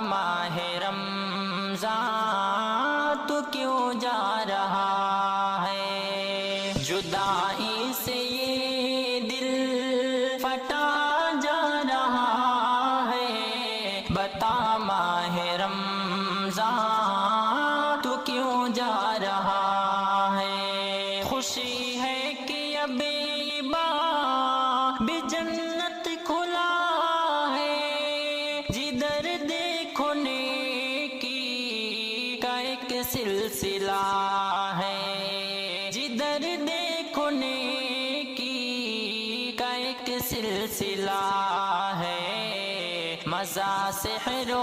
ماہ رمضان تو کیوں جا رہا ہے، جدائی سے یہ دل پھٹا جا رہا ہے، بتا ماہ رمضان تو کیوں جا رہا ہے۔ خوشی ہے کہ اب باب جنت کھلا ہے، جدھر دیکھو نیکی کا ایک سلسلہ ہے، جدھر دیکھو نیکی کا ایک سلسلہ ہے، مزہ سحر و